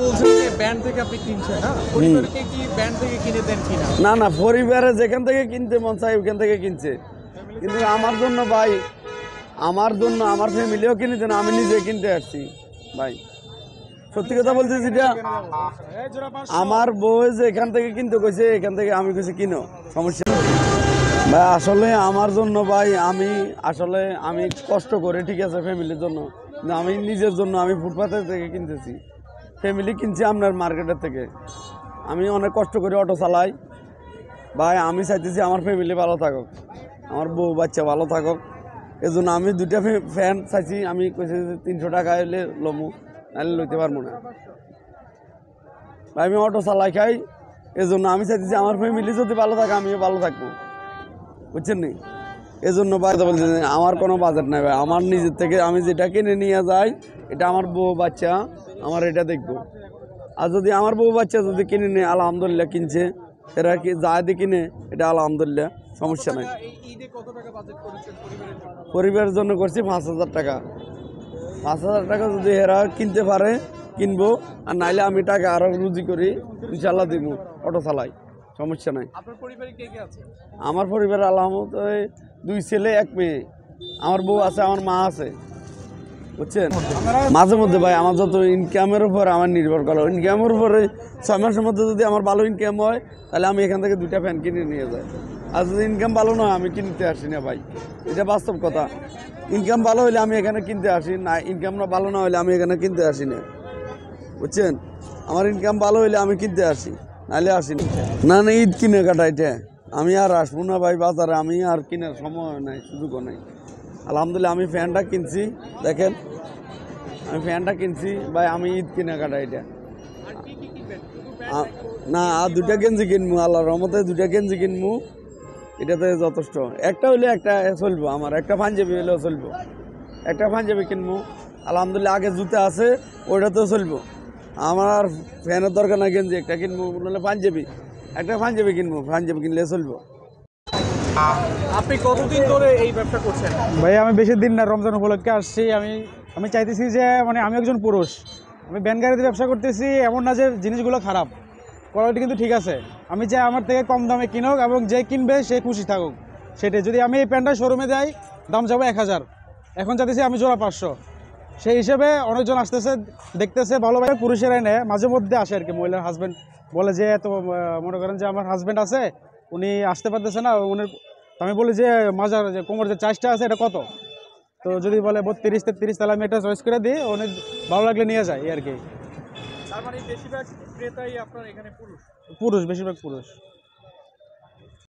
বলছেন যে ব্যান্ড থেকে আপনি কিনছেন, না পরিবারকে কি ব্যান্ড থেকে কিনে দেন কিনা? না না, পরিবারে যেখান থেকে কিনতে মন চাই ওখান থেকে কিনছে, কিন্তু আমার জন্য ভাই, আমার জন্য আমার ফ্যামিলিও কিনে দেন, আমি নিজে কিনতে আসছি ভাই। সত্যি কথা বলছি, যেটা আমার বউ যে এখান থেকে কিনতে কইছে, এখান থেকে আমি কইছি কিনো, সমস্যা নেই ভাই। আসলে আমার জন্য ভাই, আমি কষ্ট করে, ঠিক আছে, ফ্যামিলির জন্য, কিন্তু আমি নিজের জন্য আমি ফুটপাথের থেকে কিনতেছি, ফ্যামিলি কিনছি আপনার মার্কেটের থেকে। আমি অনেক কষ্ট করে অটো চালাই ভাই, আমি চাইতেছি আমার ফ্যামিলি ভালো থাকুক, আমার বউ বাচ্চা ভালো থাকুক। এই জন্য আমি দুইটা ফ্যান চাইছি, আমি কইছি 300 টাকা হলে লমু, নাহলে লইতে পারবো না ভাই। আমি অটো চালাই খাই, এই জন্য আমি চাইতেছি আমার ফ্যামিলি যদি ভালো থাকে আমিও ভালো থাকবো, বুঝছেন নি? এই জন্য ভাই বলছি, আমার কোনো বাজেট নাই ভাই, আমার নিজের থেকে আমি যেটা কিনে নিয়ে যাই, এটা আমার বউ বাচ্চা আমার এটা দেখবো। আর যদি আমার বউ বাচ্চা যদি কিনে নেয়, আলহামদুলিল্লাহ কিনছে, এরা কি যা দিয়ে কিনে, এটা আলহামদুলিল্লাহ, সমস্যা নাই। পরিবারের জন্য করছি 5,000 টাকা। 5,000 টাকা যদি এরা কিনতে পারে কিনবো, আর নাইলে আমি টাকা আরো রুজি করি, ইনশাল্লাহ দিব, অটো চালাই, সমস্যা নাই। আমার পরিবারে আলহামদুলিল্লাহ 2 ছেলে 1 মেয়ে, আমার বউ আছে, আমার মা আছে, বুঝছেন? মাঝে মধ্যে ভাই আমার যত ইনকামের উপর আমার নির্ভর করে, ইনকামের উপরে 6 মাসের মধ্যে যদি আমার ভালো ইনকাম হয়, তাহলে আমি এখান থেকে 2টা ফ্যান কিনে নিয়ে যাই। আর যদি ইনকাম ভালো নয়, আমি কিনতে আসি না ভাই, এটা বাস্তব কথা। ইনকাম ভালো হলে আমি এখানে কিনতে আসি না, ইনকাম না ভালো না হলে আমি এখানে কিনতে আসি না, বুঝছেন? আমার ইনকাম ভালো হলে আমি কিনতে আসি, নাহলে আসি না। না ঈদ কিনে কাটা, এটা আমি আর আসবো না ভাই বাজারে, আমি আর কেনার সময় নাই, সুযোগও নাই। আলহামদুলিল্লাহ আমি ফ্যানটা কিনছি, দেখেন আমি ফ্যানটা কিনছি ভাই, আমি ঈদ কিনে কাটা এটা। না, আর 2টা গেঞ্জি কিনবো, আল্লাহর রহমতে 2টা গেঞ্জি কিনবো, এটাতে যথেষ্ট। একটা হইলে একটা চলবো, আমার একটা পাঞ্জাবি হলেও চলবো, একটা পাঞ্জাবি কিনবো আলহামদুলিল্লাহ। আগে জুতা আছে, ওইটাতেও চলবো। আমার আর ফ্যানের দরকার না, গেঞ্জি একটা কিনবো, বললে পাঞ্জাবি, একটা পাঞ্জাবি কিনবো, পাঞ্জাবি কিনলে চলবো। আপনি কতদিন ধরে এই ব্যবসা করছেন? ভাই আমি বেশি দিন না, রমজান উপলক্ষে আসছি। আমি চাইতেছি যে মানে আমি একজন পুরুষ, আমি ভ্যান গাড়িতে ব্যবসা করতেছি, এমন না যে জিনিসগুলো খারাপ, কোয়ালিটি কিন্তু ঠিক আছে। আমি চাই আমার থেকে কম দামে কিনুক এবং যে কিনবে সে খুশি থাকুক, সেটাই। যদি আমি এই প্যান্টটা শোরুমে যাই, দাম যাবো 1000, এখন চাইতেছি আমি জোড়া 500। সেই হিসেবে অনেকজন আসতেছে, দেখতেছে ভালোভাবে, পুরুষেরাই নেয়, মাঝে মধ্যে আসে আর কি। মহিলার হাজব্যান্ড বলে যে এত, মনে করেন যে আমার হাজব্যান্ড আছে, উনি আসতে পারতেছে না, উনি, আমি বলি যে মাজার যে কোমর যে চার্জটা আছে এটা কত, তো যদি বলে 32-33, তাহলে আমি এটা চয়েস করে দিই, অনেক ভালো লাগলে নিয়ে যায় আর কি। তার মানে বেশিরভাগ ক্রেতাই আপনার এখানে পুরুষ? পুরুষ, বেশিরভাগ পুরুষ।